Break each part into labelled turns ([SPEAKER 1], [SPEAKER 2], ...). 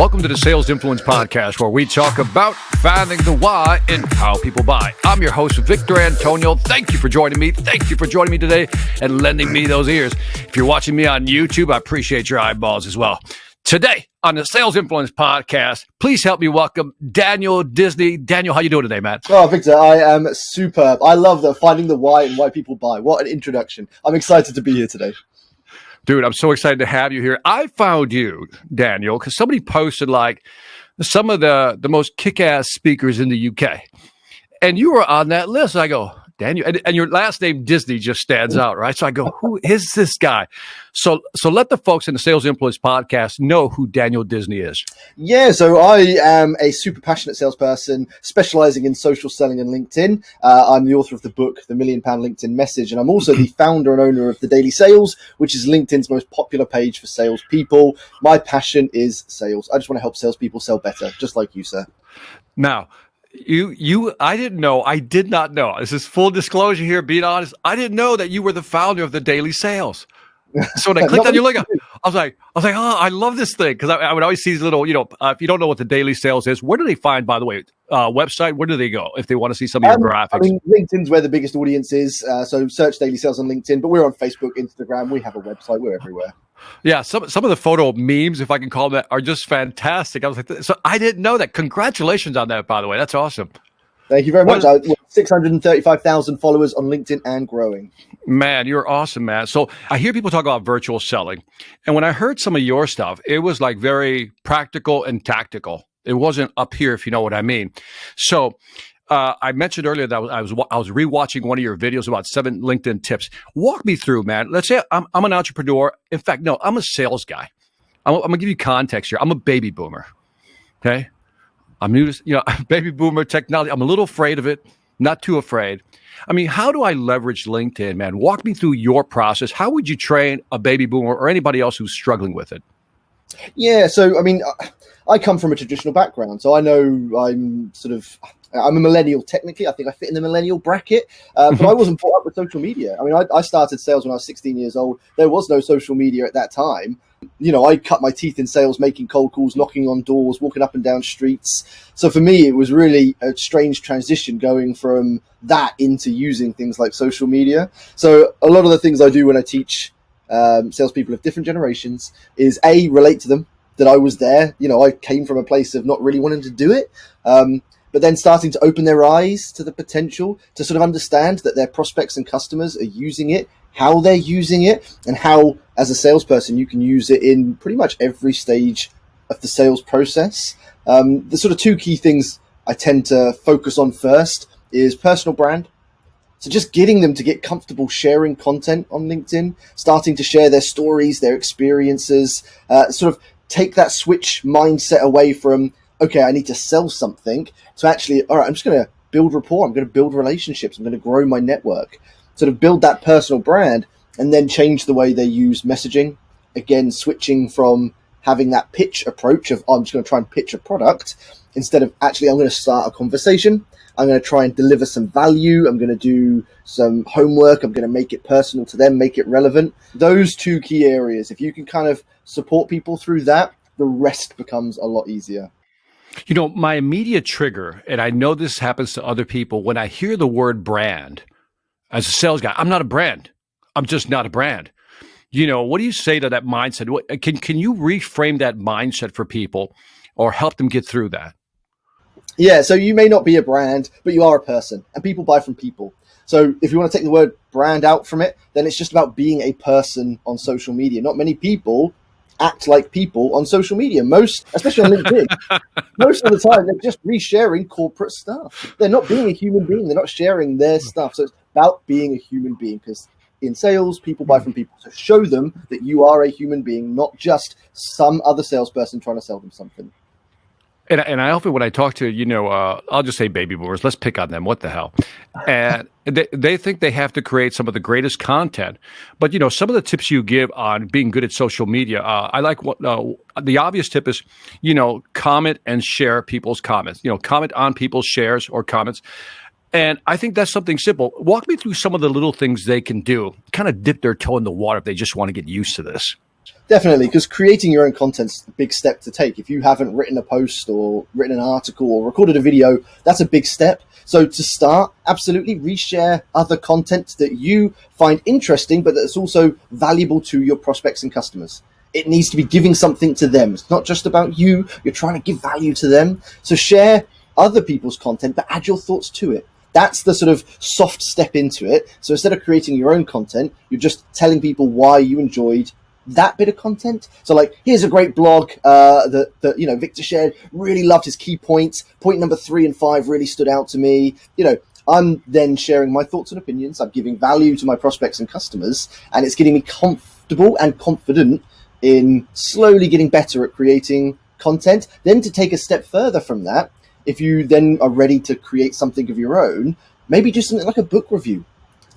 [SPEAKER 1] Welcome to the Sales Influence Podcast, where we talk about finding the why in how people buy. I'm your host, Victor Antonio. Thank you for joining me. Thank you for joining me today and lending me those ears. If you're watching me on YouTube, I appreciate your eyeballs as well. Today on the Sales Influence Podcast, please help me welcome Daniel Disney. Daniel, how you doing today, man?
[SPEAKER 2] Oh, Victor, I am superb. I love that, finding the why and why people buy. What an introduction. I'm excited to be here today.
[SPEAKER 1] Dude, I'm so excited to have you here. I found you, Daniel, because somebody posted like some of the most kick-ass speakers in the UK. And you were on that list. I go, Daniel, and your last name, Disney, just stands out, right? So I go, who is this guy? So let the folks in the Sales Influence Podcast know who Daniel Disney is.
[SPEAKER 2] Yeah, so I am a super passionate salesperson specializing in social selling and LinkedIn. I'm the author of the book, The £1 Million LinkedIn Message, and I'm also the founder and owner of The Daily Sales, which is LinkedIn's most popular page for salespeople. My passion is sales. I just want to help salespeople sell better, just like you, sir.
[SPEAKER 1] Now, I did not know. This is full disclosure here, being honest. I didn't know that you were the founder of the Daily Sales. So when I clicked on your link, I was like, oh, I love this thing. Because I would always see these little, if you don't know what the Daily Sales is, where do they find, by the way, website? Where do they go if they want to see some of your graphics?
[SPEAKER 2] I mean, LinkedIn's where the biggest audience is. So search Daily Sales on LinkedIn, but we're on Facebook, Instagram. We have a website. We're everywhere.
[SPEAKER 1] Yeah, some of the photo memes, if I can call them that, are just fantastic. I was like, so I didn't know that. Congratulations on that, by the way. That's awesome.
[SPEAKER 2] Thank you very much. 635,000 followers on LinkedIn and growing.
[SPEAKER 1] Man, you're awesome, man. So I hear people talk about virtual selling. And when I heard some of your stuff, it was like very practical and tactical. It wasn't up here, if you know what I mean. So I mentioned earlier that I was rewatching one of your videos about 7 LinkedIn tips. Walk me through, man. Let's say I'm an entrepreneur. In fact, no, I'm a sales guy. I'm going to give you context here. I'm a baby boomer. Okay. I'm new to, baby boomer technology. I'm a little afraid of it, not too afraid. I mean, how do I leverage LinkedIn, man? Walk me through your process. How would you train a baby boomer or anybody else who's struggling with it?
[SPEAKER 2] Yeah. So, I mean, I come from a traditional background, so I know I'm a millennial technically. I think I fit in the millennial bracket, but I wasn't brought up with social media. I mean, I started sales when I was 16 years old. There was no social media at that time. I cut my teeth in sales, making cold calls, knocking on doors, walking up and down streets. So for me, it was really a strange transition going from that into using things like social media. So a lot of the things I do when I teach salespeople of different generations is relate to them, that I was there. I came from a place of not really wanting to do it. But then starting to open their eyes to the potential to sort of understand that their prospects and customers are using it, how they're using it, and how, as a salesperson, you can use it in pretty much every stage of the sales process. The sort of 2 key things I tend to focus on first is personal brand. So just getting them to get comfortable sharing content on LinkedIn, starting to share their stories, their experiences, sort of take that switch mindset away from, okay, I need to sell something, to actually, all right, I'm just going to build rapport. I'm going to build relationships. I'm going to grow my network, sort of build that personal brand, and then change the way they use messaging. Again, switching from having that pitch approach of, I'm just going to try and pitch a product, instead of actually, I'm going to start a conversation. I'm going to try and deliver some value. I'm going to do some homework. I'm going to make it personal to them, make it relevant. Those 2 key areas, if you can kind of support people through that, the rest becomes a lot easier.
[SPEAKER 1] My immediate trigger, and I know this happens to other people, when I hear the word brand, as a sales guy, I'm not a brand. I'm just not a brand. What do you say to that mindset? Can you reframe that mindset for people or help them get through that?
[SPEAKER 2] Yeah, so you may not be a brand, but you are a person, and people buy from people. So if you want to take the word brand out from it, then it's just about being a person on social media. Not many people act like people on social media. Most, especially on LinkedIn, most of the time they're just resharing corporate stuff. They're not being a human being. They're not sharing their stuff. So it's about being a human being, because in sales, people buy from people. So show them that you are a human being, not just some other salesperson trying to sell them something.
[SPEAKER 1] And I often, when I talk to, I'll just say baby boomers, let's pick on them. What the hell? And they think they have to create some of the greatest content. But, some of the tips you give on being good at social media, I like what the obvious tip is, comment and share people's comments, comment on people's shares or comments. And I think that's something simple. Walk me through some of the little things they can do, kind of dip their toe in the water if they just want to get used to this.
[SPEAKER 2] Definitely, because creating your own content's a big step to take. If you haven't written a post or written an article or recorded a video, that's a big step. So to start, absolutely reshare other content that you find interesting, but that's also valuable to your prospects and customers. It needs to be giving something to them. It's not just about you. You're trying to give value to them. So share other people's content, but add your thoughts to it. That's the sort of soft step into it. So instead of creating your own content, you're just telling people why you enjoyed that bit of content. So like, here's a great blog that Victor shared. Really loved his key points. Point number 3 and 5 really stood out to me. I'm then sharing my thoughts and opinions. I'm giving value to my prospects and customers, and it's getting me comfortable and confident in slowly getting better at creating content. Then to take a step further from that, if you then are ready to create something of your own, maybe do something like a book review.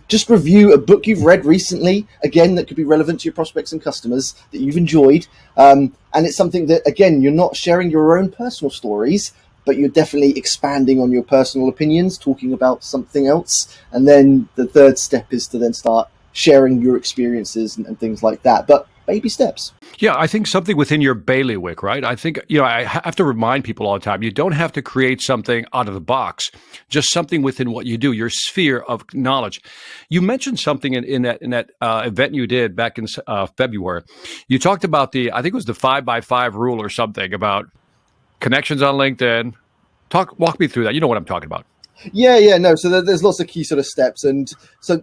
[SPEAKER 2] Just review a book you've read recently, again, that could be relevant to your prospects and customers that you've enjoyed. And it's something that, again, you're not sharing your own personal stories, but you're definitely expanding on your personal opinions, talking about something else. And then the third step is to then start sharing your experiences and things like that. But baby steps.
[SPEAKER 1] Yeah, I think something within your bailiwick, right? I think, I have to remind people all the time, you don't have to create something out of the box, just something within what you do, your sphere of knowledge. You mentioned something in that event you did back in February. You talked about I think it was the 5x5 rule or something about connections on LinkedIn. Walk me through that. You know what I'm talking about.
[SPEAKER 2] Yeah, no. So there's lots of key sort of steps. And so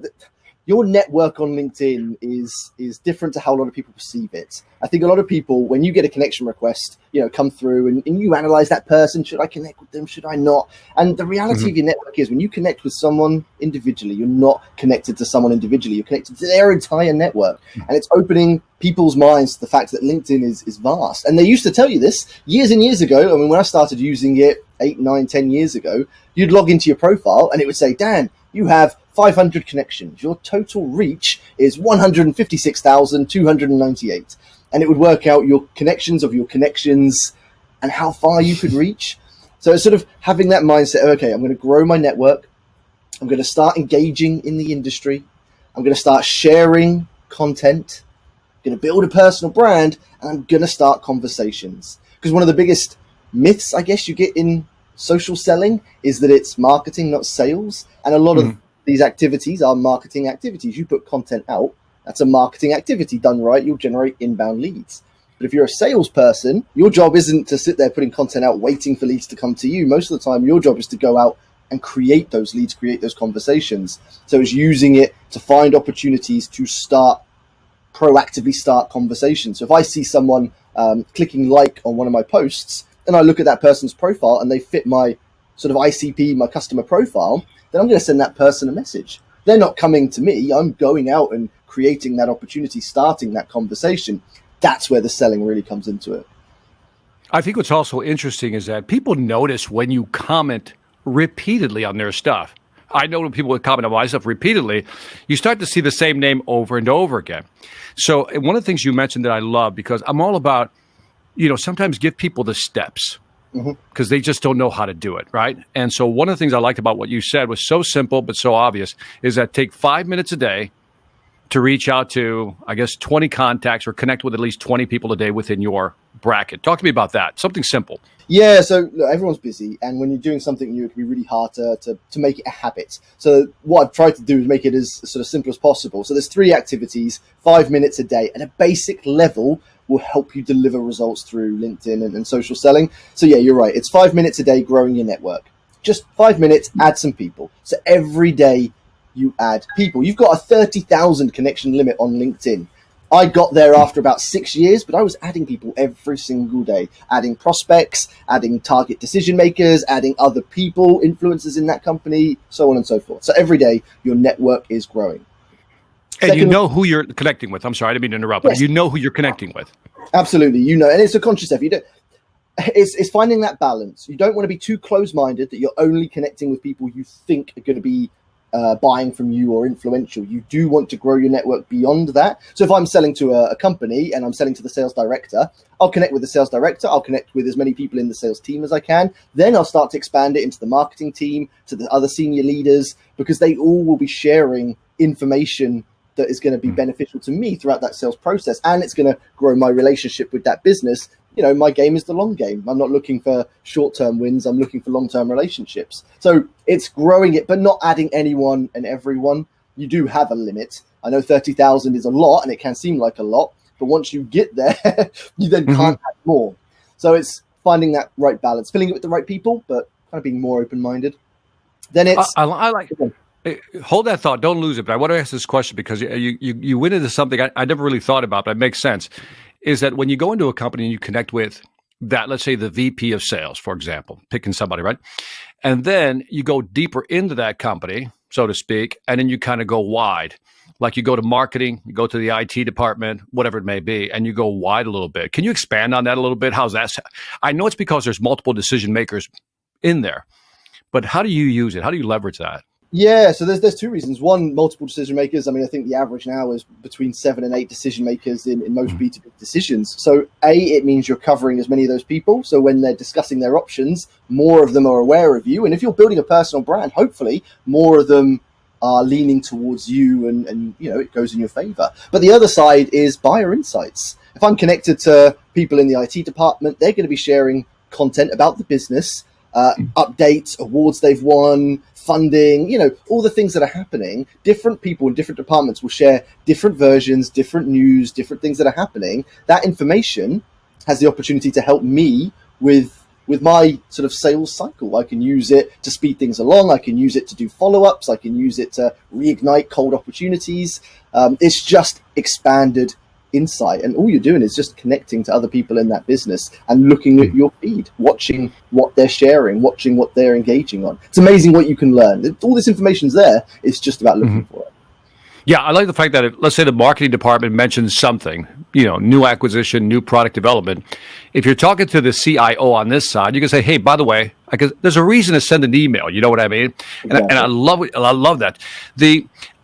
[SPEAKER 2] your network on LinkedIn is different to how a lot of people perceive it. I think a lot of people, when you get a connection request, come through and you analyze that person. Should I connect with them? Should I not? And the reality of your network is when you connect with someone individually, you're not connected to someone individually. You're connected to their entire network. And it's opening people's minds to the fact that LinkedIn is vast. And they used to tell you this years and years ago. I mean, when I started using it 8, 9, 10 years ago, you'd log into your profile and it would say, Dan, you have 500 connections. Your total reach is 156,298. And it would work out your connections of your connections and how far you could reach. So it's sort of having that mindset, okay, I'm going to grow my network. I'm going to start engaging in the industry. I'm going to start sharing content. I'm going to build a personal brand, and I'm going to start conversations. Because one of the biggest myths, I guess, you get in social selling is that it's marketing, not sales. And a lot of these activities are marketing activities. You put content out, that's a marketing activity. Done right, you'll generate inbound leads. But if you're a salesperson, your job isn't to sit there putting content out, waiting for leads to come to you. Most of the time, your job is to go out and create those leads, create those conversations. So it's using it to find opportunities to proactively start conversations. So if I see someone clicking like on one of my posts, and I look at that person's profile and they fit my sort of ICP, my customer profile, then I'm going to send that person a message. They're not coming to me. I'm going out and creating that opportunity, starting that conversation. That's where the selling really comes into it.
[SPEAKER 1] I think what's also interesting is that people notice when you comment repeatedly on their stuff. I know when people comment on my stuff repeatedly, you start to see the same name over and over again. So one of the things you mentioned that I love, because I'm all about, sometimes give people the steps because they just don't know how to do it, right? And so one of the things I liked about what you said was so simple but so obvious is that take 5 minutes a day to reach out to, 20 contacts or connect with at least 20 people a day within your bracket. Talk to me about that. Something simple.
[SPEAKER 2] Yeah, so look, everyone's busy, and when you're doing something new, it can be really hard to make it a habit. So what I've tried to do is make it as sort of simple as possible. So there's 3 activities, 5 minutes a day, at a basic level will help you deliver results through LinkedIn and social selling. So yeah, you're right. It's 5 minutes a day growing your network. Just 5 minutes, add some people. So every day you add people. You've got a 30,000 connection limit on LinkedIn. I got there after about 6 years, but I was adding people every single day, adding prospects, adding target decision makers, adding other people, influencers in that company, so on and so forth. So every day your network is growing.
[SPEAKER 1] And you know who you're connecting with. I'm sorry, I didn't mean to interrupt, but you know who you're connecting with.
[SPEAKER 2] Absolutely, and it's a conscious effort. It's finding that balance. You don't want to be too close-minded that you're only connecting with people you think are going to be buying from you or influential. You do want to grow your network beyond that. So if I'm selling to a company and I'm selling to the sales director, I'll connect with the sales director. I'll connect with as many people in the sales team as I can. Then I'll start to expand it into the marketing team, to the other senior leaders, because they all will be sharing information that is going to be beneficial to me throughout that sales process, and it's going to grow my relationship with that business, my game is the long game. I'm not looking for short-term wins. I'm looking for long-term relationships. So it's growing it, but not adding anyone and everyone. You do have a limit. I know 30,000 is a lot, and it can seem like a lot, but once you get there, you then can't add more. So it's finding that right balance, filling it with the right people, but kind of being more open-minded. Then it's...
[SPEAKER 1] I like... Hold that thought. Don't lose it. But I want to ask this question because you went into something I never really thought about, but it makes sense. Is that when you go into a company and you connect with that, let's say the VP of sales, for example, picking somebody, right? And then you go deeper into that company, so to speak, and then you kind of go wide. Like you go to marketing, you go to the IT department, whatever it may be, and you go wide a little bit. Can you expand on that a little bit? How's that? I know it's because there's multiple decision makers in there, but how do you use it? How do you leverage that?
[SPEAKER 2] Yeah, so there's two reasons. One, multiple decision makers. I mean, I think the average now is between 7 and 8 decision makers in most B2B decisions. So it means you're covering as many of those people. So when they're discussing their options, more of them are aware of you. And if you're building a personal brand, hopefully more of them are leaning towards you and it goes in your favor. But the other side is buyer insights. If I'm connected to people in the IT department, they're going to be sharing content about the business, updates, awards they've won, funding, all the things that are happening. Different people in different departments will share different versions, different news, different things that are happening. That information has the opportunity to help me with my sort of sales cycle. I can use it to speed things along. I can use it to do follow-ups. I can use it to reignite cold opportunities. It's just expanded insight, and all you're doing is just connecting to other people in that business and looking at your feed, watching what they're sharing, watching what they're engaging on. It's amazing what you can learn. All this information's there. It's just about looking for it.
[SPEAKER 1] Yeah, I like the fact that let's say the marketing department mentions something, new acquisition, new product development. If you're talking to the CIO on this side, you can say, hey, by the way, there's a reason to send an email. You know what I mean? Exactly. And I love that.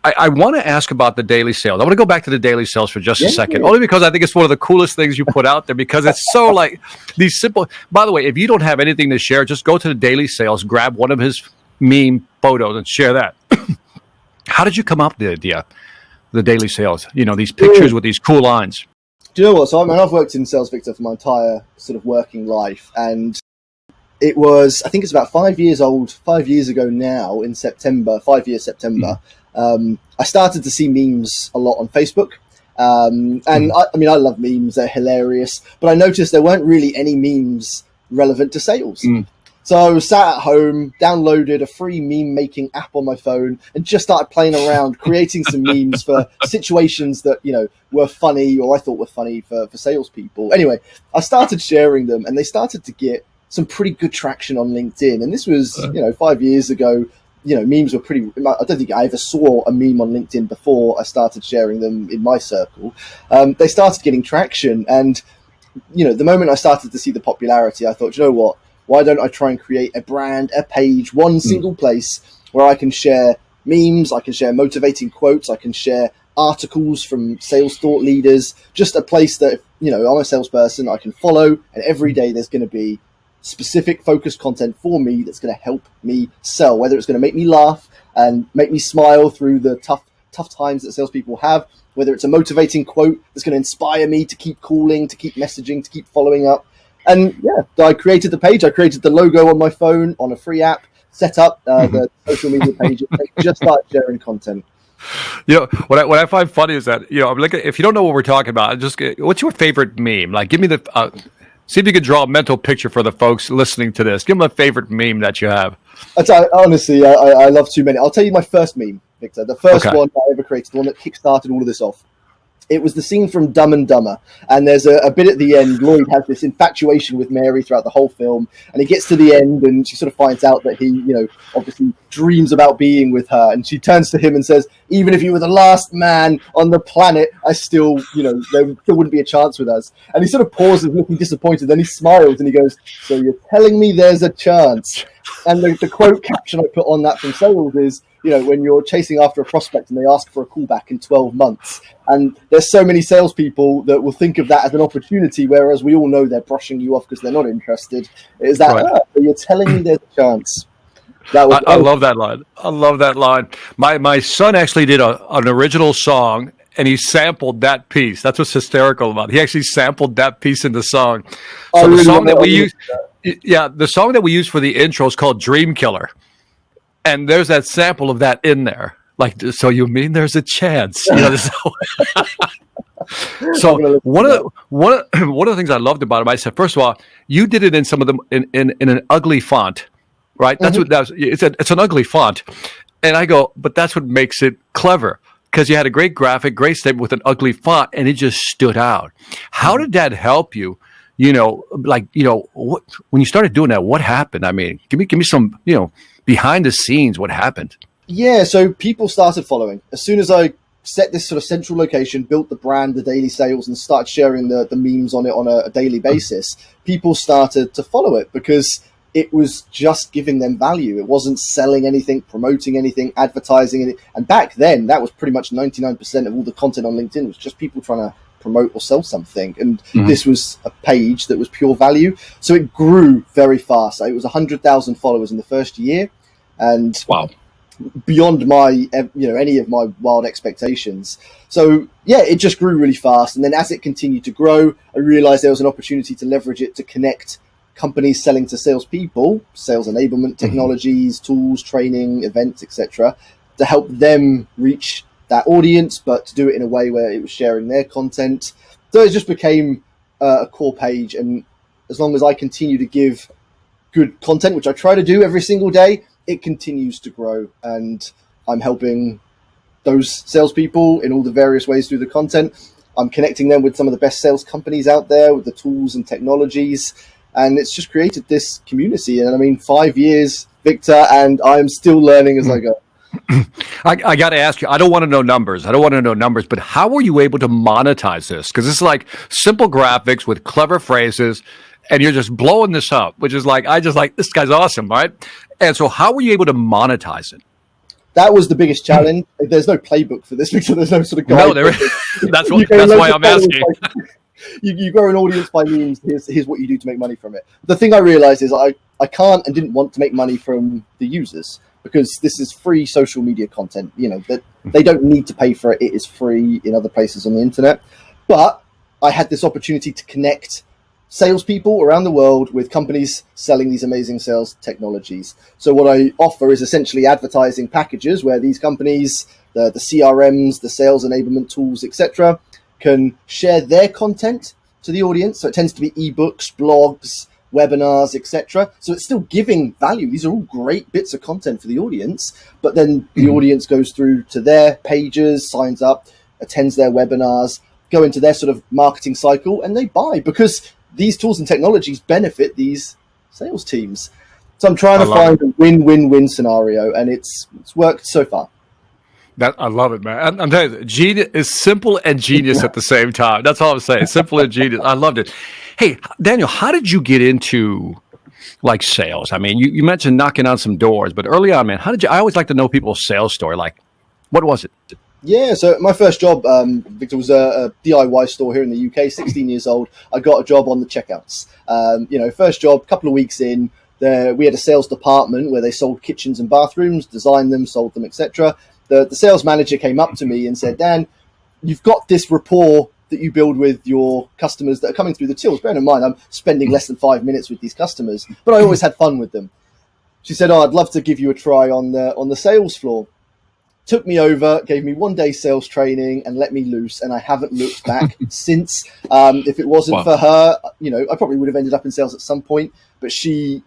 [SPEAKER 1] I want to ask about the daily sales. I want to go back to the daily sales for just a second, only because I think it's one of the coolest things you put out there, because it's so like these simple. By the way, if you don't have anything to share, just go to the daily sales, grab one of his meme photos and share that. How did you come up with the idea, the daily sales? These pictures with these cool lines.
[SPEAKER 2] Do you know what? So I've worked in sales, Victor, for my entire sort of working life, and it was, I think it's about 5 years old, 5 years ago now in September, 5 years September. I started to see memes a lot on Facebook. And I love memes. They're hilarious. But I noticed there weren't really any memes relevant to sales. So I was sat at home, downloaded a free meme making app on my phone, and just started playing around, creating some memes for situations that, were funny or I thought were funny for salespeople. Anyway, I started sharing them, and they started to get some pretty good traction on LinkedIn. And this was, 5 years ago. Memes were pretty. I don't think I ever saw a meme on LinkedIn before I started sharing them in my circle. They started getting traction, and the moment I started to see the popularity, I thought, you know what? Why don't I try and create a brand, a page, one single place where I can share memes, I can share motivating quotes, I can share articles from sales thought leaders, just a place that, I'm a salesperson, I can follow, and every day there's going to be specific focused content for me that's going to help me sell, whether it's going to make me laugh and make me smile through the tough times that salespeople have, whether it's a motivating quote that's going to inspire me to keep calling, to keep messaging, to keep following up. And I created the page, I created the logo on my phone on a free app, set up the social media page, and just started sharing content.
[SPEAKER 1] What I find funny is that, I'm like, if you don't know what we're talking about, just what's your favorite meme? Like, give me see if you could draw a mental picture for the folks listening to this. Give them a favorite meme that you have.
[SPEAKER 2] Honestly, I love too many. I'll tell you my first meme, Victor. The first one I ever created, the one that kickstarted all of this off. It was the scene from Dumb and Dumber. And there's a bit at the end, Lloyd has this infatuation with Mary throughout the whole film. And he gets to the end and she sort of finds out that he, obviously dreams about being with her. And she turns to him and says, even if you were the last man on the planet, I still, there still wouldn't be a chance with us. And he sort of pauses, looking disappointed. Then he smiles and he goes, so you're telling me there's a chance? And the quote caption I put on that from sales is, when you're chasing after a prospect and they ask for a callback in 12 months. And there's so many salespeople that will think of that as an opportunity, whereas we all know they're brushing you off because they're not interested. Is that, so you're telling me there's a chance? That was,
[SPEAKER 1] I love that line. I love that line. My son actually did an original song, and he sampled that piece. That's what's hysterical about it. He actually sampled that piece in the song.
[SPEAKER 2] I
[SPEAKER 1] So the
[SPEAKER 2] really
[SPEAKER 1] song
[SPEAKER 2] want
[SPEAKER 1] that we
[SPEAKER 2] to.
[SPEAKER 1] use, yeah, the song that we use for the intro is called Dream Killer, and there's that sample of that in there. Like, so you mean there's a chance? So one of the things I loved about him, I said, first of all, you did it in some of them in an ugly font, right? That's what that's. It's an ugly font, and I go, but that's what makes it clever because you had a great graphic, great statement with an ugly font, and it just stood out. How did that help you? When you started doing that, what happened? I mean, give me some, behind the scenes, what happened?
[SPEAKER 2] Yeah, so people started following. As soon as I set this sort of central location, built the brand, the daily sales, and started sharing the memes on it on a daily basis, people started to follow it because it was just giving them value. It wasn't selling anything, promoting anything, advertising it. And back then, that was pretty much 99% of all the content on LinkedIn was just people trying to promote or sell something. And this was a page that was pure value. So it grew very fast. It was 100,000 followers in the first year. And
[SPEAKER 1] wow.
[SPEAKER 2] Beyond my, any of my wild expectations. So yeah, it just grew really fast. And then as it continued to grow, I realized there was an opportunity to leverage it to connect companies selling to salespeople, sales enablement technologies, tools, training, events, etc., to help them reach that audience, but to do it in a way where it was sharing their content. So it just became a core page. And as long as I continue to give good content, which I try to do every single day, it continues to grow, and I'm helping those salespeople in all the various ways through the content. I'm connecting them with some of the best sales companies out there with the tools and technologies, and it's just created this community. And I mean, 5 years, Victor, and I'm still learning as I go.
[SPEAKER 1] I got to ask you, I don't want to know numbers, but how were you able to monetize this? Because it's like simple graphics with clever phrases, and you're just blowing this up, which is like, this guy's awesome, right? And so how were you able to monetize it?
[SPEAKER 2] That was the biggest challenge. There's no playbook for this, because there's no sort of guide.
[SPEAKER 1] No, there is. That's why I'm asking.
[SPEAKER 2] You grow an audience by means. Here's what you do to make money from it. The thing I realized is I can't and didn't want to make money from the users, because this is free social media content. That they don't need to pay for it. It is free in other places on the internet. But I had this opportunity to connect salespeople around the world with companies selling these amazing sales technologies. So what I offer is essentially advertising packages where these companies, the CRMs, the sales enablement tools, etc., can share their content to the audience. So it tends to be ebooks, blogs, webinars, etc. So it's still giving value. These are all great bits of content for the audience, but then the audience goes through to their pages, signs up, attends their webinars, go into their sort of marketing cycle, and they buy, because these tools and technologies benefit these sales teams. So I'm trying to find a win-win-win scenario, and it's worked so far.
[SPEAKER 1] I love it, man. I'm telling you, genius is simple and genius at the same time. That's all I'm saying. Simple and genius. I loved it. Hey, Daniel, how did you get into like sales? I mean, you mentioned knocking on some doors, but early on, man, I always like to know people's sales story. Like, what was it?
[SPEAKER 2] Yeah, so my first job, Victor, was a DIY store here in the UK, 16 years old. I got a job on the checkouts. First job, couple of weeks in, we had a sales department where they sold kitchens and bathrooms, designed them, sold them, etc. The sales manager came up to me and said, Dan, you've got this rapport that you build with your customers that are coming through the tills. Bearing in mind, I'm spending less than 5 minutes with these customers, but I always had fun with them. She said, I'd love to give you a try on the sales floor. Took me over, gave me 1 day sales training, and let me loose. And I haven't looked back since. If it wasn't for her, I probably would have ended up in sales at some point. But she,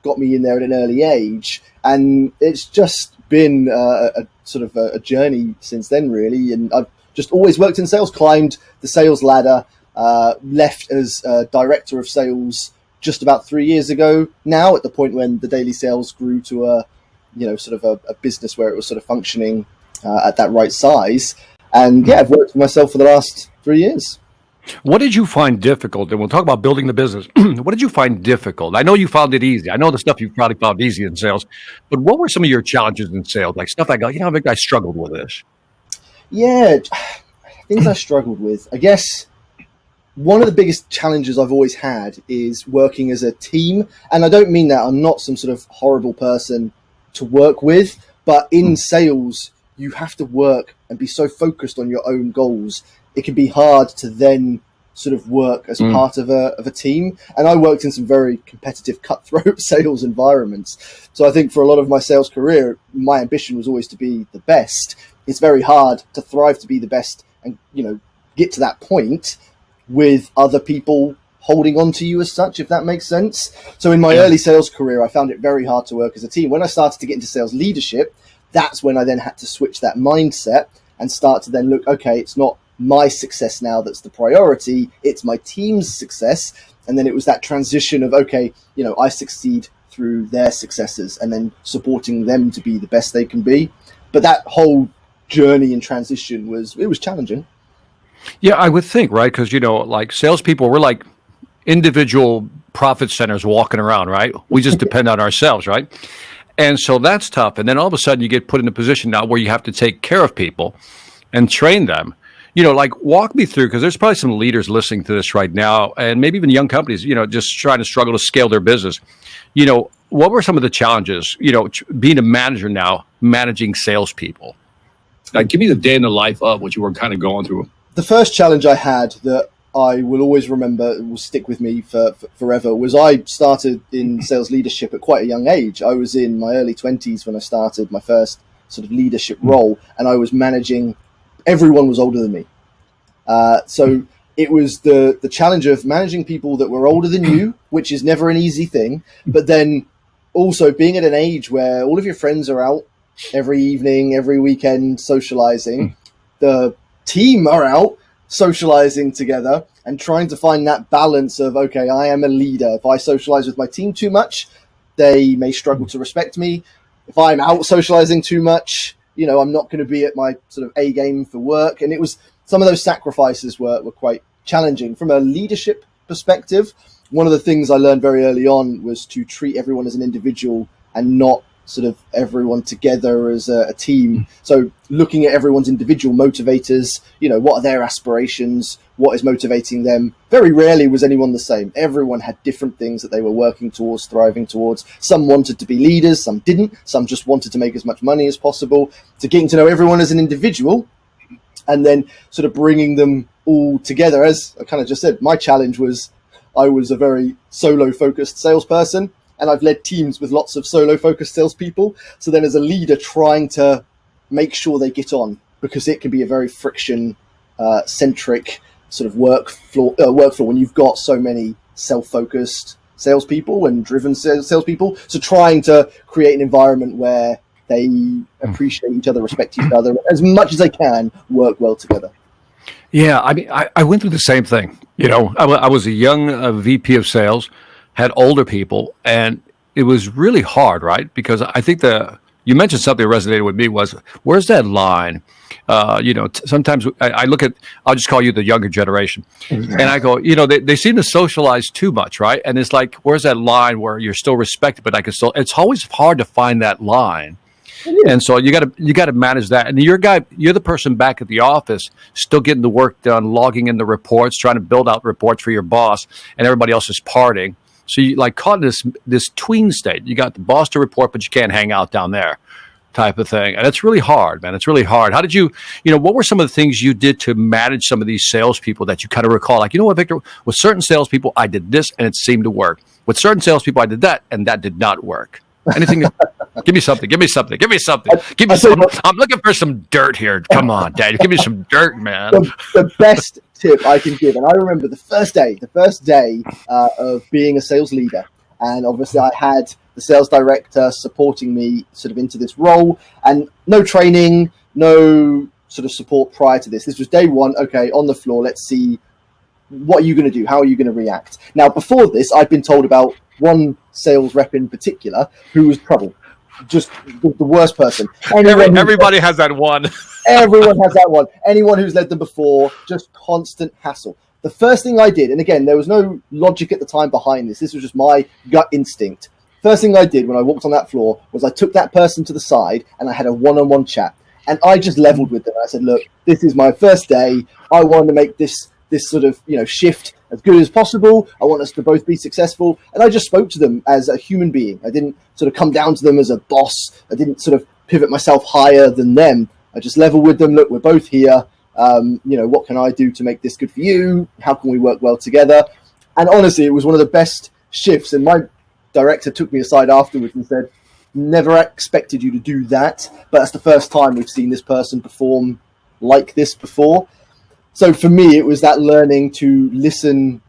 [SPEAKER 2] got me in there at an early age, and it's just been a sort of a journey since then, really. And I've just always worked in sales, climbed the sales ladder, left as director of sales just about 3 years ago. Now, at the point when the daily sales grew to a business where it was sort of functioning at that right size. And yeah, I've worked for myself for the last 3 years.
[SPEAKER 1] What did you find difficult? And we'll talk about building the business. What did you find difficult? I know you found it easy. I know the stuff you probably found easy in sales, but what were some of your challenges in sales? Like stuff I go, I think I struggled with this.
[SPEAKER 2] Yeah, things I struggled with. I guess one of the biggest challenges I've always had is working as a team. And I don't mean that I'm not some sort of horrible person to work with. But in sales, you have to work and be so focused on your own goals. It can be hard to then sort of work as part of a team. And I worked in some very competitive, cutthroat sales environments. So I think for a lot of my sales career, my ambition was always to be the best. It's very hard to thrive to be the best and, you know, get to that point with other people holding on to you as such, if that makes sense. So in my early sales career, I found it very hard to work as a team. When I started to get into sales leadership, that's when I then had to switch that mindset and start to then look, okay, it's not my success now that's the priority, it's my team's success. And then it was that transition of, okay, you know, I succeed through their successes and then supporting them to be the best they can be. But that whole journey and transition was challenging.
[SPEAKER 1] Yeah, I would think, right? Because, you know, like salespeople, we're like individual profit centers walking around, right? We just depend on ourselves, right? And so that's tough. And then all of a sudden you get put in a position now where you have to take care of people and train them. You know, like walk me through, because there's probably some leaders listening to this right now, and maybe even young companies, you know, just trying to struggle to scale their business. You know, what were some of the challenges, you know, being a manager now, managing salespeople? Like, give me the day in the life of what you were kind of going through.
[SPEAKER 2] The first challenge I had that I will always remember, will stick with me for forever, was I started in sales leadership at quite a young age. I was in my early 20s when I started my first sort of leadership role, and I was managing, everyone was older than me. So it was the challenge of managing people that were older than you, which is never an easy thing, but then also being at an age where all of your friends are out every evening, every weekend, socializing. The team are out socializing together and trying to find that balance of, okay, I am a leader. If I socialize with my team too much, they may struggle to respect me. If I'm out socializing too much, you know, I'm not going to be at my sort of A game for work. And it was, some of those sacrifices were quite challenging. From a leadership perspective, one of the things I learned very early on was to treat everyone as an individual and not sort of everyone together as a team. So looking at everyone's individual motivators, you know, what are their aspirations? What is motivating them? Very rarely was anyone the same. Everyone had different things that they were working towards, thriving towards. Some wanted to be leaders, some didn't. Some just wanted to make as much money as possible. So getting to know everyone as an individual and then sort of bringing them all together. As I kind of just said, my challenge was I was a very solo focused salesperson, and I've led teams with lots of solo-focused salespeople. So then as a leader, trying to make sure they get on, because it can be a very friction-centric sort of workflow when you've got so many self-focused salespeople and driven salespeople. So trying to create an environment where they appreciate each other, respect each other, as much as they can, work well together.
[SPEAKER 1] Yeah, I mean, I went through the same thing. You know, I was a young VP of sales, had older people, and it was really hard, right? Because I think you mentioned something that resonated with me was, where's that line? You know, sometimes I look at, I'll just call you the younger generation, and I go, you know, they seem to socialize too much, right? And it's like, where's that line where you're still respected, but I can still, it's always hard to find that line. And so you got to manage that. And you're the person back at the office, still getting the work done, logging in the reports, trying to build out reports for your boss, and everybody else is partying. So you like caught in this tween state. You got the boss to report, but you can't hang out down there, type of thing. And it's really hard, man. It's really hard. How did you know, what were some of the things you did to manage some of these salespeople that you kind of recall? Like, you know what, Victor, with certain salespeople, I did this and it seemed to work. With certain salespeople, I did that and that did not work. Anything? Give me something. Give me something. Give me something. Give me some. I'm looking for some dirt here. Come on, Dad. Give me some dirt, man.
[SPEAKER 2] The best tip I can give, and I remember the first day of being a sales leader, and obviously I had the sales director supporting me sort of into this role, and no training, no sort of support prior to this. This was day one. Okay, on the floor. Let's see, what are you going to do? How are you going to react? Now, before this, I'd been told about one sales rep in particular who was trouble, just the worst person.
[SPEAKER 1] Everybody has that one.
[SPEAKER 2] Everyone has that one. Anyone who's led them before, just constant hassle. The first thing I did, and again, there was no logic at the time behind this. This was just my gut instinct. First thing I did when I walked on that floor was I took that person to the side and I had a one-on-one chat. And I just leveled with them. I said, look, this is my first day. I want to make this sort of, you know, shift as good as possible. I want us to both be successful. And I just spoke to them as a human being. I didn't sort of come down to them as a boss. I didn't sort of pivot myself higher than them. I just level with them. Look, we're both here. What can I do to make this good for you? How can we work well together? And honestly, it was one of the best shifts. And my director took me aside afterwards and said, never expected you to do that, but that's the first time we've seen this person perform like this before. So for me, it was that learning to listen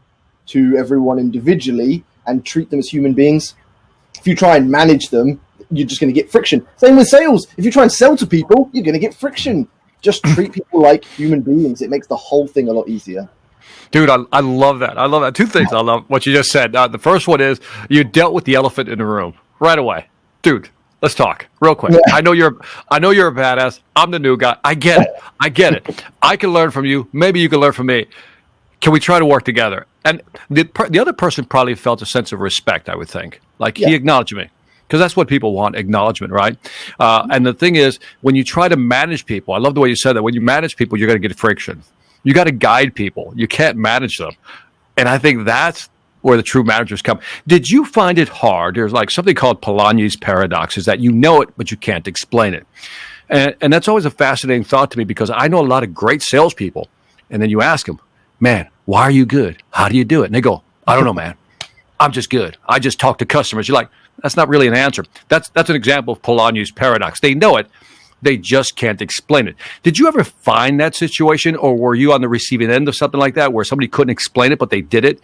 [SPEAKER 2] to everyone individually and treat them as human beings. If you try and manage them, you're just going to get friction. Same with sales. If you try and sell to people, you're going to get friction. Just treat people like human beings. It makes the whole thing a lot easier.
[SPEAKER 1] Dude, I love that. I love that. Two things I love what you just said. The first one is you dealt with the elephant in the room right away. Dude, let's talk real quick. Yeah. I know you're a badass. I'm the new guy. I get it. I can learn from you. Maybe you can learn from me. Can we try to work together? And the other person probably felt a sense of respect, I would think. Like he acknowledged me. Because that's what people want, acknowledgement, right? And the thing is, when you try to manage people, I love the way you said that. When you manage people, you're going to get friction. You got to guide people. You can't manage them. And I think that's where the true managers come. Did you find it hard? There's like something called Polanyi's paradox, is that you know it, but you can't explain it. And that's always a fascinating thought to me, because I know a lot of great salespeople. And then you ask them, man, why are you good? How do you do it? And they go, I don't know, man. I'm just good. I just talk to customers. You're like, that's not really an answer. That's an example of Polanyi's paradox. They know it. They just can't explain it. Did you ever find that situation, or were you on the receiving end of something like that where somebody couldn't explain it, but they did it?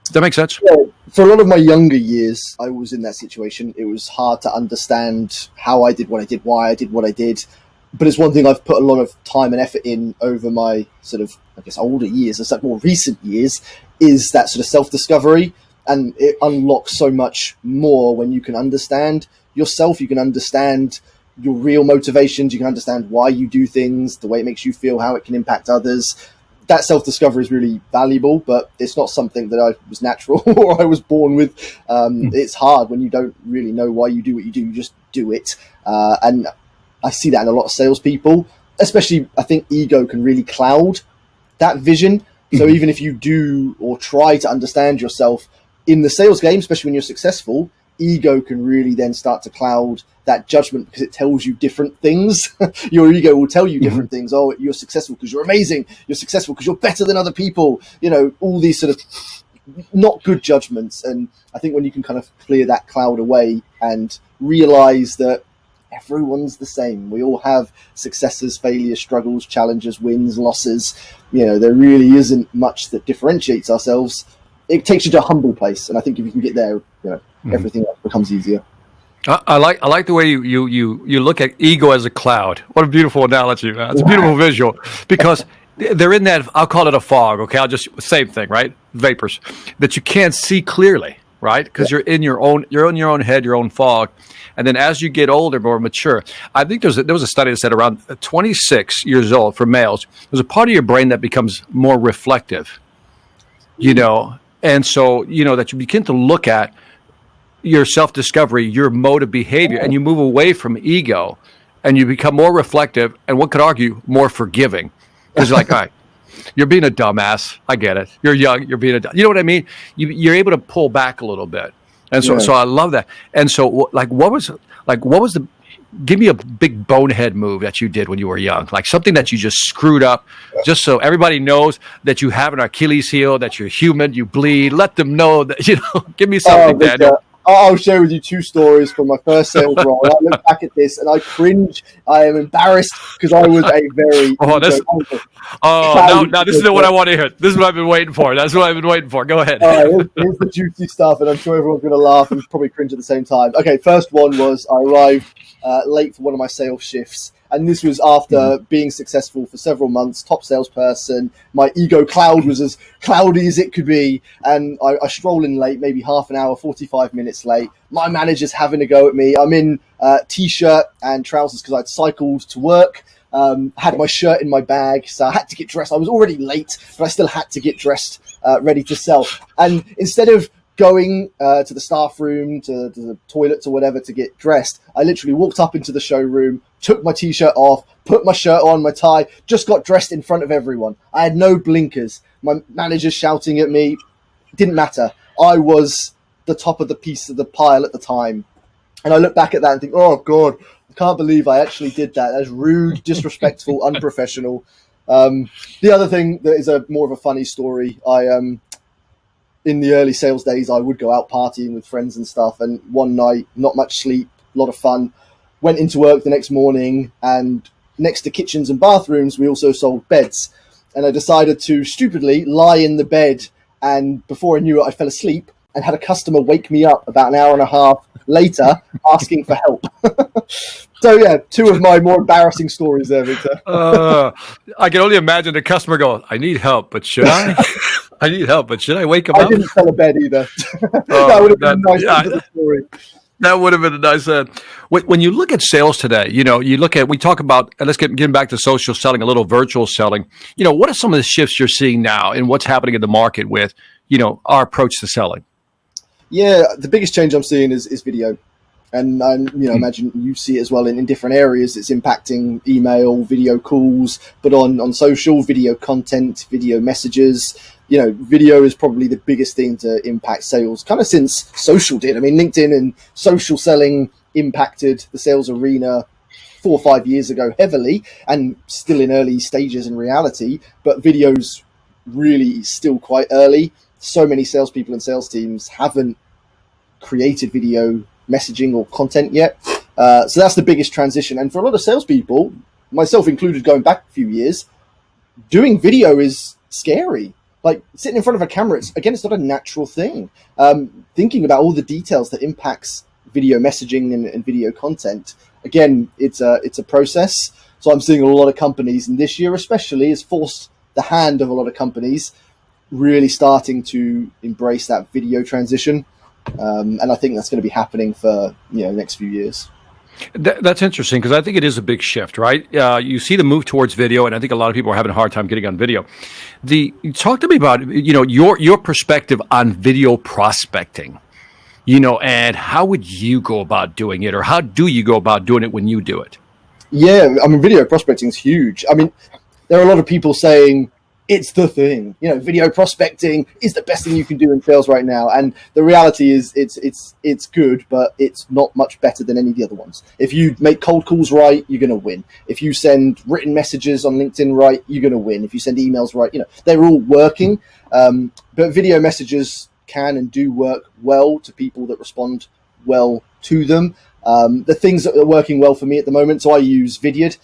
[SPEAKER 1] Does that make sense?
[SPEAKER 2] Yeah, for a lot of my younger years, I was in that situation. It was hard to understand how I did what I did, why I did what I did. But it's one thing I've put a lot of time and effort in over my sort of, I guess, older years, or more recent years, is that sort of self-discovery. And it unlocks so much more when you can understand yourself. You can understand your real motivations. You can understand why you do things, the way it makes you feel, how it can impact others. That self-discovery is really valuable, but it's not something that I was natural or I was born with. It's hard when you don't really know why you do what you do. You just do it. And I see that in a lot of salespeople, especially I think ego can really cloud that vision. So even if you do or try to understand yourself in the sales game, especially when you're successful, ego can really then start to cloud that judgment, because it tells you different things. Your ego will tell you different things. Oh, you're successful because you're amazing. You're successful because you're better than other people. You know, all these sort of not good judgments. And I think when you can kind of clear that cloud away and realize that everyone's the same. We all have successes, failures, struggles, challenges, wins, losses. You know, there really isn't much that differentiates ourselves. It takes you to a humble place, and I think if you can get there, you know, everything else becomes easier.
[SPEAKER 1] I like the way you look at ego as a cloud. What a beautiful analogy, man. It's a beautiful visual, because they're in that, I'll call it a fog, okay? Same thing, right? Vapors that you can't see clearly, right? Because you're in your own head, your own fog. And then as you get older, more mature, I think there was a study that said around 26 years old for males, there's a part of your brain that becomes more reflective, you know? And so, you know, that you begin to look at your self-discovery, your mode of behavior, and you move away from ego and you become more reflective, and one could argue more forgiving. Because you're like, all right, you're being a dumbass. I get it. You're young. You're being a you know what I mean? You're able to pull back a little bit. And so, so I love that. And so what was the, give me a big bonehead move that you did when you were young, like something that you just screwed up, just so everybody knows that you have an Achilles heel, that you're human, you bleed. Let them know that, you know, give me something, Daniel.
[SPEAKER 2] I'll share with you two stories from my first sales role. And I look back at this and I cringe. I am embarrassed because I was a very
[SPEAKER 1] now this is what I want to hear. This is what I've been waiting for. That's what I've been waiting for. Go ahead.
[SPEAKER 2] Here's the juicy stuff, and I'm sure everyone's going to laugh and probably cringe at the same time. Okay, first one was I arrived late for one of my sales shifts. And this was after being successful for several months, top salesperson. My ego cloud was as cloudy as it could be. And I stroll in late, maybe half an hour, 45 minutes late. My manager's having a go at me. I'm in T-shirt and trousers because I'd cycled to work. Had my shirt in my bag, so I had to get dressed. I was already late, but I still had to get dressed, ready to sell. And instead of going to the staff room, to the toilets or whatever to get dressed, I literally walked up into the showroom, took my t-shirt off, put my shirt on, my tie, just got dressed in front of everyone. I had no blinkers. My manager's shouting at me. Didn't matter. I was the top of the piece of the pile at the time. And I look back at that and think, oh, God, I can't believe I actually did that. That's rude, disrespectful, unprofessional. The other thing that is more of a funny story, in the early sales days, I would go out partying with friends and stuff. And one night, not much sleep, a lot of fun. Went into work the next morning, and next to kitchens and bathrooms, we also sold beds. And I decided to stupidly lie in the bed. And before I knew it, I fell asleep and had a customer wake me up about an hour and a half later asking for help. So, yeah, two of my more embarrassing stories there, Victor.
[SPEAKER 1] I can only imagine the customer going, I need help, but should I? I need help, but should I wake him up?
[SPEAKER 2] I didn't sell a bed either. That would have been a nice end to the story.
[SPEAKER 1] That would have been a nice when you look at sales today, we talk about, and let's get back to social selling, a little virtual selling. What are some of the shifts you're seeing now and what's happening in the market with, our approach to selling? Yeah,
[SPEAKER 2] the biggest change I'm seeing is video. And imagine you see it as well in different areas. It's impacting email, video calls, but on social, video content, video messages. Video is probably the biggest thing to impact sales, kind of since social did. I mean, LinkedIn and social selling impacted the sales arena 4 or 5 years ago heavily, and still in early stages in reality. But video's really still quite early. So many salespeople and sales teams haven't created video messaging or content yet. So that's the biggest transition. And for a lot of salespeople, myself included, going back a few years, doing video is scary. Like sitting in front of a camera, it's not a natural thing. Thinking about all the details that impacts video messaging and video content, again, it's a process. So I'm seeing a lot of companies, and this year especially has forced the hand of a lot of companies really starting to embrace that video transition. And I think that's going to be happening for the next few years.
[SPEAKER 1] That's interesting, because I think it is a big shift, right? You see the move towards video, and I think a lot of people are having a hard time getting on video. Talk to me about your perspective on video prospecting, and how would you go about doing it, or how do you go about doing it when you do it?
[SPEAKER 2] Yeah, I mean, video prospecting is huge. I mean, there are a lot of people saying it's the thing. Video prospecting is the best thing you can do in sales right now. And the reality is it's good, but it's not much better than any of the other ones. If you make cold calls right, you're going to win. If you send written messages on LinkedIn right, you're going to win. If you send emails right, they're all working. But video messages can and do work well to people that respond well to them. The things that are working well for me at the moment, so I use Vidyard.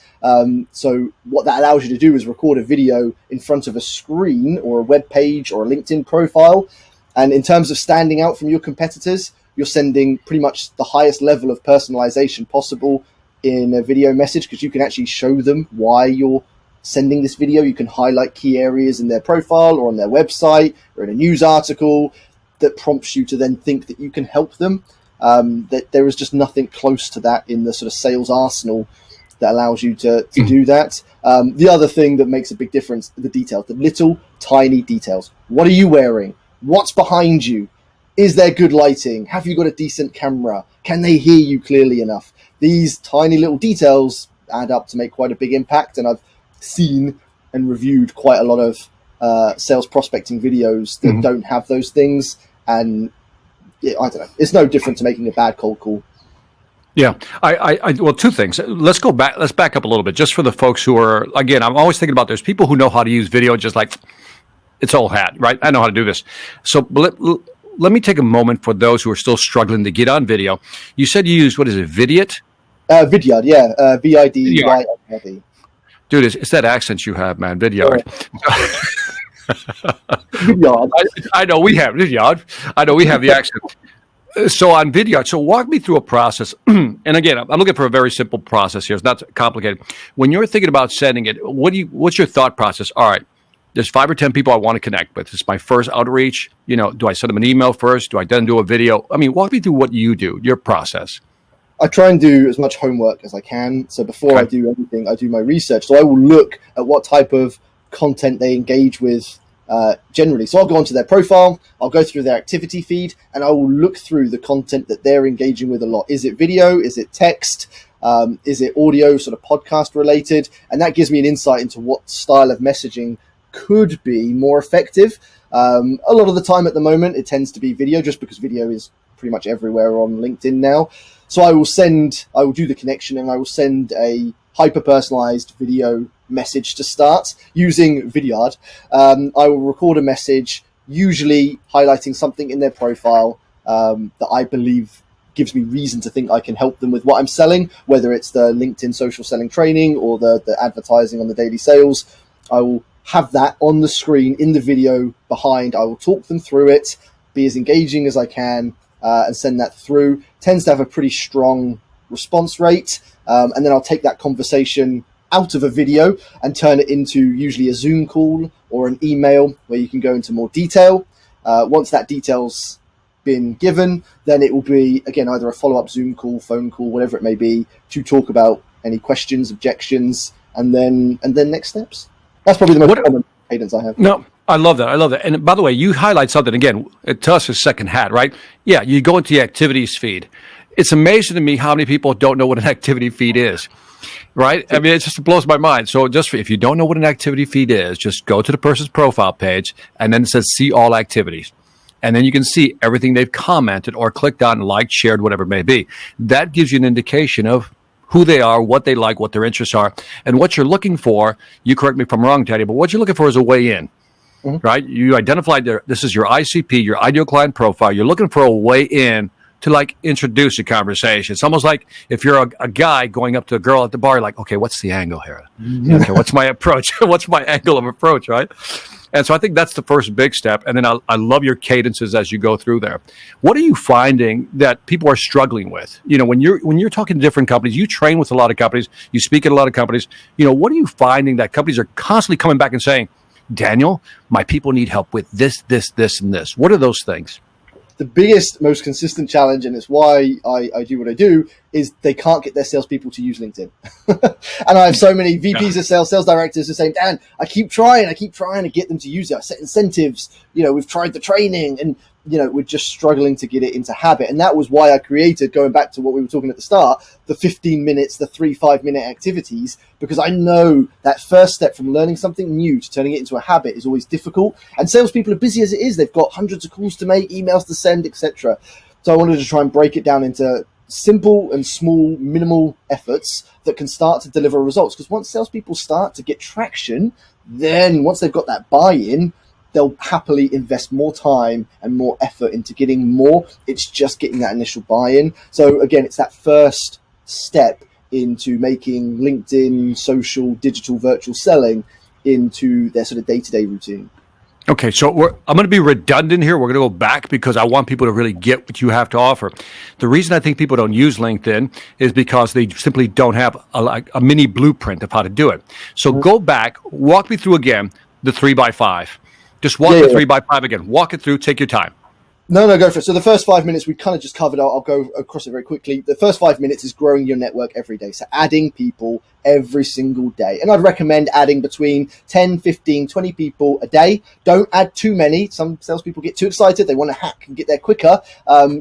[SPEAKER 2] So what that allows you to do is record a video in front of a screen or a web page or a LinkedIn profile. And in terms of standing out from your competitors, you're sending pretty much the highest level of personalization possible in a video message, because you can actually show them why you're sending this video. You can highlight key areas in their profile or on their website or in a news article that prompts you to then think that you can help them. That there is just nothing close to that in the sort of sales arsenal that allows you to do that. The other thing that makes a big difference, the details, the little tiny details. What are you wearing? What's behind you? Is there good lighting? Have you got a decent camera? Can they hear you clearly enough? These tiny little details add up to make quite a big impact. And I've seen and reviewed quite a lot of sales prospecting videos that don't have those things. And I don't know. It's no different to making a bad cold call.
[SPEAKER 1] Yeah. Well, two things. Let's back up a little bit, just for the folks who are, again, I'm always thinking about, there's people who know how to use video, just like it's old hat, right? I know how to do this. So let me take a moment for those who are still struggling to get on video. You said you used, what is it, Vidyard?
[SPEAKER 2] Vidyard, yeah. Vidyard.
[SPEAKER 1] Dude, it's that accent you have, man. Vidyard.
[SPEAKER 2] Vidyard.
[SPEAKER 1] I know we have Vidyard. I know we have the accent. So on Vidyard, so walk me through a process. And again, I'm looking for a very simple process here. It's not complicated. When you're thinking about sending it, what's your thought process? All right, there's 5 or 10 people I want to connect with. It's my first outreach. Do I send them an email first? Do I then do a video? I mean, walk me through what you do, your process.
[SPEAKER 2] I try and do as much homework as I can. So before I do anything, I do my research. So I will look at what type of content they engage with generally. So I'll go onto their profile, I'll go through their activity feed, and I will look through the content that they're engaging with a lot. Is it video? Is it text? Is it audio, sort of podcast related? And that gives me an insight into what style of messaging could be more effective. A lot of the time at the moment, it tends to be video, just because video is pretty much everywhere on LinkedIn now. So I will do the connection, and I will send a hyper-personalized video message to start using Vidyard. I will record a message, usually highlighting something in their profile that I believe gives me reason to think I can help them with what I'm selling, whether it's the LinkedIn social selling training or the advertising on the daily sales. I will have that on the screen in the video behind. I will talk them through it, be as engaging as I can, and send that through. Tends to have a pretty strong response rate. And then I'll take that conversation out of a video and turn it into usually a Zoom call or an email where you can go into more detail. Once that detail's been given, then it will be, again, either a follow-up Zoom call, phone call, whatever it may be, to talk about any questions, objections, and then next steps. That's probably the most common cadence I have.
[SPEAKER 1] No, I love that. I love that. And by the way, you highlight something, again, to us is second hat, right? Yeah, you go into the activities feed. It's amazing to me how many people don't know what an activity feed is, right? I mean, it just blows my mind. So if you don't know what an activity feed is, just go to the person's profile page, and then it says see all activities. And then you can see everything they've commented or clicked on, liked, shared, whatever it may be. That gives you an indication of who they are, what they like, what their interests are, and what you're looking for. You correct me if I'm wrong, Teddy, but what you're looking for is a way in, right? You identified this is your ICP, your ideal client profile. You're looking for a way in to like introduce a conversation. It's almost like if you're a guy going up to a girl at the bar, you're like, okay, what's the angle here? Okay, what's my approach? What's my angle of approach, right? And so I think that's the first big step. And then I love your cadences as you go through there. What are you finding that people are struggling with? You know, when you're talking to different companies, you train with a lot of companies, you speak at a lot of companies. You know, what are you finding that companies are constantly coming back and saying, Daniel, my people need help with this, this, this, and this? What are those things?
[SPEAKER 2] The biggest, most consistent challenge, and it's why I do what I do, is they can't get their salespeople to use LinkedIn. And I have so many VPs of sales directors who are saying, Dan, I keep trying to get them to use it. I set incentives, we've tried the training, and we're just struggling to get it into habit. And that was why I created, going back to what we were talking at the start, the 15 minutes, the 5-minute activities, because I know that first step from learning something new to turning it into a habit is always difficult. And salespeople are busy as it is. They've got hundreds of calls to make, emails to send, etc. So I wanted to try and break it down into simple and small, minimal efforts that can start to deliver results. Because once salespeople start to get traction, then once they've got that buy-in, they'll happily invest more time and more effort into getting more. It's just getting that initial buy-in. So again, it's that first step into making LinkedIn, social, digital, virtual selling into their sort of day-to-day routine.
[SPEAKER 1] Okay, so I'm going to be redundant here. We're going to go back because I want people to really get what you have to offer. The reason I think people don't use LinkedIn is because they simply don't have a mini blueprint of how to do it. So go back, walk me through again the 3x5. Just walk the 3x5 again. Walk it through. Take your time.
[SPEAKER 2] No, go for it. So the first 5 minutes we kind of just covered. I'll go across it very quickly. The first 5 minutes is growing your network every day. So adding people every single day. And I'd recommend adding between 10, 15, 20 people a day. Don't add too many. Some salespeople get too excited. They want to hack and get there quicker.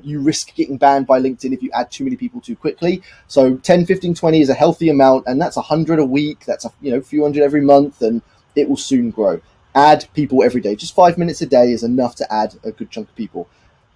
[SPEAKER 2] You risk getting banned by LinkedIn if you add too many people too quickly. So 10, 15, 20 is a healthy amount. And that's 100 a week. That's a few hundred every month. And it will soon grow. Add people every day. Just 5 minutes a day is enough to add a good chunk of people.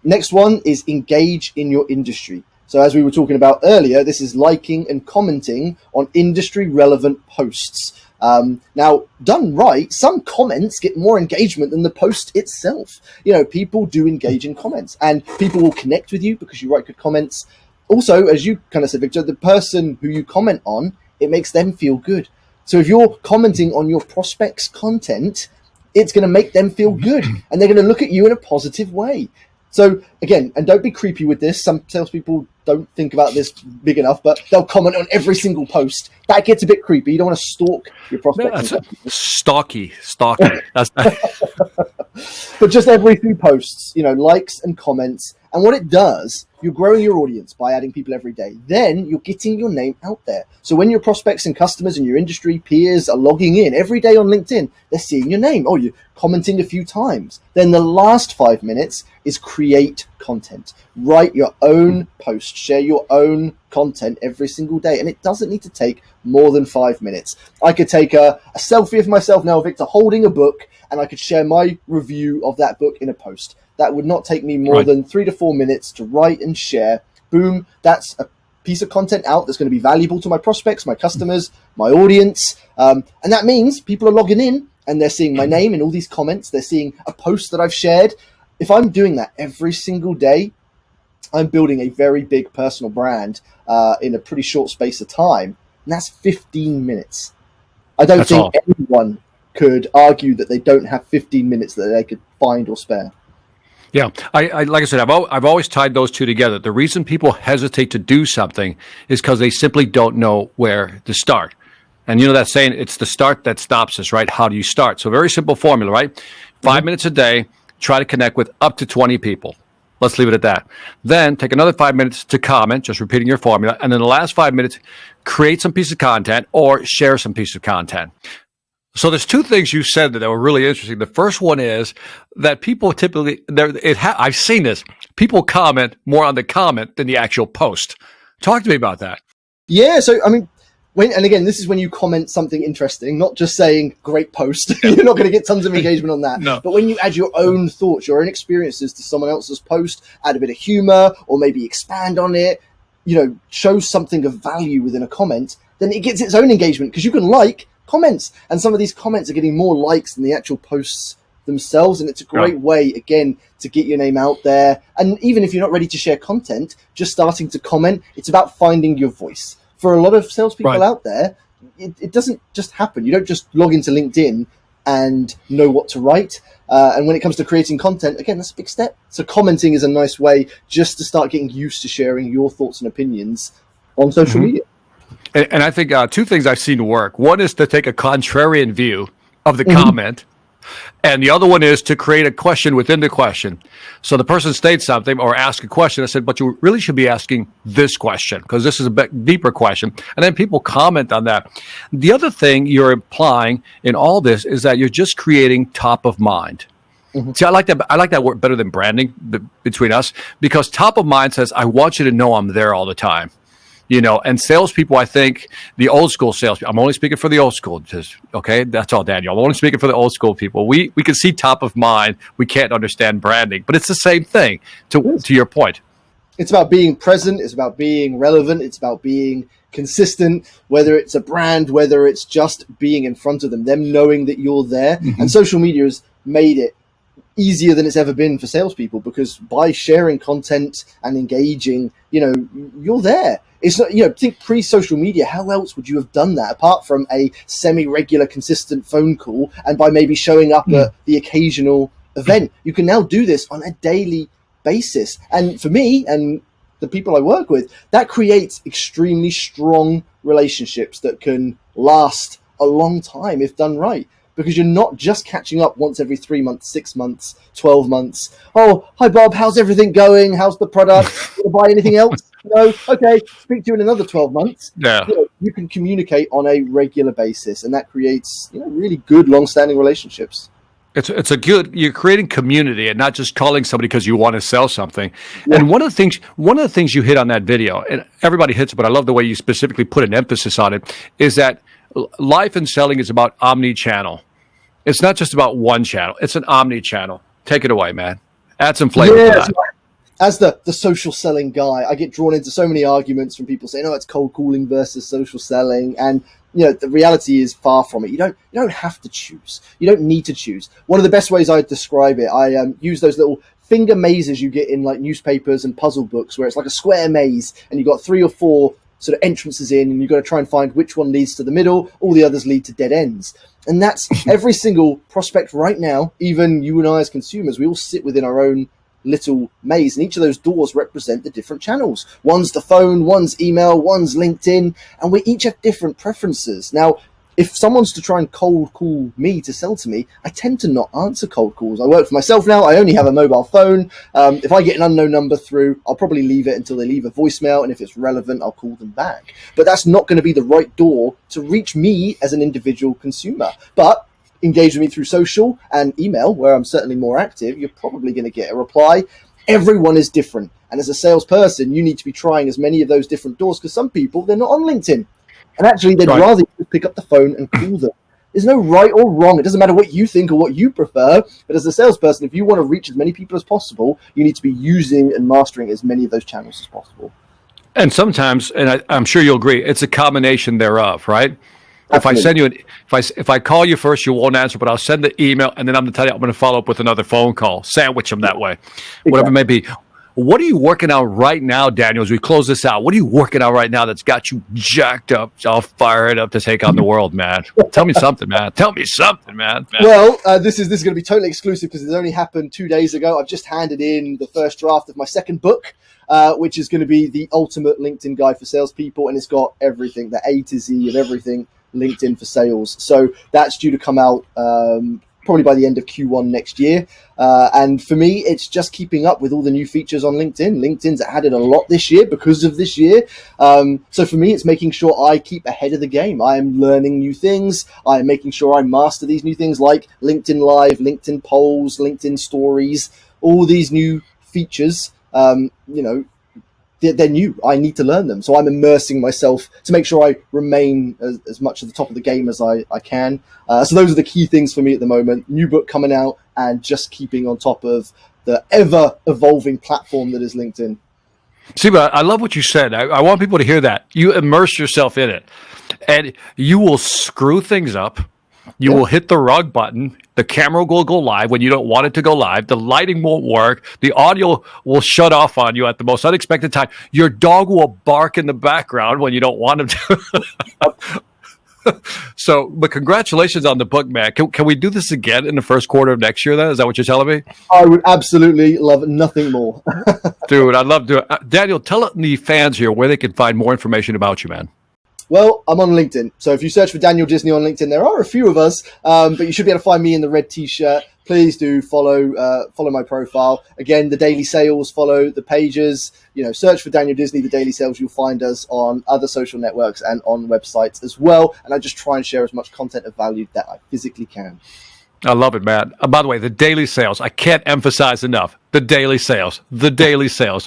[SPEAKER 2] Next one is engage in your industry. So as we were talking about earlier, this is liking and commenting on industry relevant posts. Now, done right, some comments get more engagement than the post itself. People do engage in comments, and people will connect with you because you write good comments. Also, as you kind of said, Victor, the person who you comment on, it makes them feel good. So if you're commenting on your prospects' content, it's going to make them feel good, and they're going to look at you in a positive way. So again, and don't be creepy with this. Some salespeople don't think about this big enough, but they'll comment on every single post. That gets a bit creepy. You don't want to stalk your prospects.
[SPEAKER 1] Stalky.
[SPEAKER 2] But just every few posts, likes and comments, And what it does, you're growing your audience by adding people every day. Then you're getting your name out there. So when your prospects and customers and your industry peers are logging in every day on LinkedIn, they're seeing your name. Oh, you're commenting a few times. Then the last 5 minutes is create content. Write your own post, share your own content every single day. And it doesn't need to take more than 5 minutes. I could take a selfie of myself now, Victor, holding a book, and I could share my review of that book in a post. That would not take me more than 3 to 4 minutes to write and share. Boom, that's a piece of content out that's going to be valuable to my prospects, my customers, my audience. And that means people are logging in and they're seeing my name in all these comments. They're seeing a post that I've shared. If I'm doing that every single day, I'm building a very big personal brand in a pretty short space of time. And that's 15 minutes. I don't think anyone could argue that they don't have 15 minutes that they could find or spare.
[SPEAKER 1] Yeah, I like I said, I've always tied those two together. The reason people hesitate to do something is because they simply don't know where to start. And you know that saying, it's the start that stops us, right? How do you start? So very simple formula, right? 5 minutes a day, try to connect with up to 20 people. Let's leave it at that. Then take another 5 minutes to comment, just repeating your formula. And then the last 5 minutes, create some piece of content or share some piece of content. So there's two things you said that were really interesting. The first one is that people typically, I've seen this, people comment more on the comment than the actual post. Talk to me about that.
[SPEAKER 2] Yeah, so I mean, and again, this is when you comment something interesting, not just saying great post. You're not going to get tons of engagement on that.
[SPEAKER 1] No.
[SPEAKER 2] But when you add your own thoughts, your own experiences to someone else's post, add a bit of humor or maybe expand on it, show something of value within a comment, then it gets its own engagement because you can like comments, and some of these comments are getting more likes than the actual posts themselves, and it's a great way, again, to get your name out there. And even if you're not ready to share content, just starting to comment, it's about finding your voice. For a lot of salespeople out there, it doesn't just happen. You don't just log into LinkedIn and know what to write. And when it comes to creating content, again, that's a big step. So commenting is a nice way just to start getting used to sharing your thoughts and opinions on social media.
[SPEAKER 1] And I think two things I've seen work. One is to take a contrarian view of the comment. And the other one is to create a question within the question. So the person states something or asks a question. I said, but you really should be asking this question because this is a bit deeper question. And then people comment on that. The other thing you're implying in all this is that you're just creating top of mind. See, I like that word better than branding between us, because top of mind says, I want you to know I'm there all the time. And salespeople, I think the old school salespeople, I'm only speaking for the old school, okay? That's all, Daniel. I'm only speaking for the old school people. We can see top of mind. We can't understand branding, but it's the same thing to your point.
[SPEAKER 2] It's about being present. It's about being relevant. It's about being consistent, whether it's a brand, whether it's just being in front of them knowing that you're there. And social media has made it easier than it's ever been for salespeople, because by sharing content and engaging, you're there. It's not, think pre-social media, how else would you have done that apart from a semi-regular, consistent phone call and by maybe showing up at the occasional event? You can now do this on a daily basis. And for me and the people I work with, that creates extremely strong relationships that can last a long time if done right. Because you're not just catching up once every 3 months, 6 months, 12 months. Oh, hi, Bob. How's everything going? How's the product? Want to buy anything else? No. Okay. Speak to you in another 12 months.
[SPEAKER 1] Yeah.
[SPEAKER 2] You can communicate on a regular basis, and that creates really good, long-standing relationships.
[SPEAKER 1] You're creating community and not just calling somebody because you want to sell something. Yeah. And one of the things you hit on that video, and everybody hits it, but I love the way you specifically put an emphasis on it, is that life and selling is about omni-channel. It's not just about one channel. It's an omni-channel. Take it away, man. Add some flavor to that.
[SPEAKER 2] As the social selling guy, I get drawn into so many arguments from people saying, it's cold calling versus social selling. And, the reality is far from it. You don't have to choose. You don't need to choose. One of the best ways I describe it, I use those little finger mazes you get in like newspapers and puzzle books, where it's like a square maze and you've got 3 or 4 sort of entrances in, and you've got to try and find which one leads to the middle. All the others lead to dead ends. And that's every single prospect right now. Even you and I as consumers, we all sit within our own little maze, and each of those doors represent the different channels. One's the phone, one's email, one's LinkedIn, and we each have different preferences. Now, if someone's to try and cold call me to sell to me, I tend to not answer cold calls. I work for myself now. I only have a mobile phone. If I get an unknown number through, I'll probably leave it until they leave a voicemail. And if it's relevant, I'll call them back. But that's not going to be the right door to reach me as an individual consumer. But engage with me through social and email, where I'm certainly more active, you're probably going to get a reply. Everyone is different. And as a salesperson, you need to be trying as many of those different doors, because some people, they're not on LinkedIn. And actually, they'd rather you pick up the phone and call them. There's no right or wrong. It doesn't matter what you think or what you prefer. But as a salesperson, if you want to reach as many people as possible, you need to be using and mastering as many of those channels as possible.
[SPEAKER 1] And sometimes, and I'm sure you'll agree, it's a combination thereof, right?
[SPEAKER 2] Absolutely.
[SPEAKER 1] If I send you, if I call you first, you won't answer, but I'll send the email, and then I'm going to tell you I'm going to follow up with another phone call. Sandwich them that way, exactly. Whatever it may be. What are you working on right now, Daniel, as we close this out? What are you working on right now that's got you jacked up, all fired up to take on the world, man? Tell me something, man. Tell me something, man.
[SPEAKER 2] Well, this is going to be totally exclusive because it only happened 2 days ago. I've just handed in the first draft of my second book, which is going to be the ultimate LinkedIn guide for salespeople, and it's got everything, the A to Z of everything LinkedIn for sales. So that's due to come out probably by the end of Q1 next year. And for me, it's just keeping up with all the new features on LinkedIn. LinkedIn's added a lot this year because of this year. So for me, it's making sure I keep ahead of the game. I am learning new things. I am making sure I master these new things like LinkedIn Live, LinkedIn Polls, LinkedIn Stories, all these new features. They're new. I need to learn them. So I'm immersing myself to make sure I remain as much at the top of the game as I can. So those are the key things for me at the moment. New book coming out and just keeping on top of the ever-evolving platform that is LinkedIn.
[SPEAKER 1] See, but I love what you said. I want people to hear that. You immerse yourself in it, and you will screw things up. You will hit the wrong button. The camera will go live when you don't want it to go live. The lighting won't work. The audio will shut off on you at the most unexpected time. Your dog will bark in the background when you don't want him to. So, but congratulations on the book, man. Can we do this again in the first quarter of next year then? Is that what you're telling me?
[SPEAKER 2] I would absolutely love nothing more.
[SPEAKER 1] Dude, I'd love to. Daniel, tell the fans here where they can find more information about you, man.
[SPEAKER 2] Well, I'm on LinkedIn. So if you search for Daniel Disney on LinkedIn, there are a few of us, but you should be able to find me in the red T-shirt. Please do follow my profile. Again, the daily sales, follow the pages. Search for Daniel Disney, the daily sales. You'll find us on other social networks and on websites as well. And I just try and share as much content of value that I physically can.
[SPEAKER 1] I love it, man. By the way, the daily sales, I can't emphasize enough. The daily sales,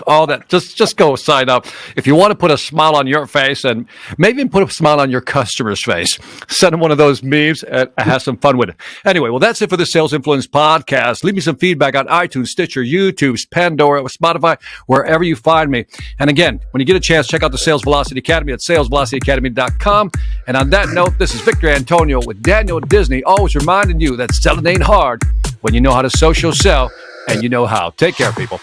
[SPEAKER 1] all that. Just go sign up. If you want to put a smile on your face and maybe even put a smile on your customer's face, send them one of those memes and have some fun with it. Anyway, well, that's it for the Sales Influence Podcast. Leave me some feedback on iTunes, Stitcher, YouTube, Pandora, Spotify, wherever you find me. And again, when you get a chance, check out the Sales Velocity Academy at salesvelocityacademy.com. And on that note, this is Victor Antonio with Daniel Disney, always reminding you that selling ain't hard when you know how to social sell and you know how. Take care, people.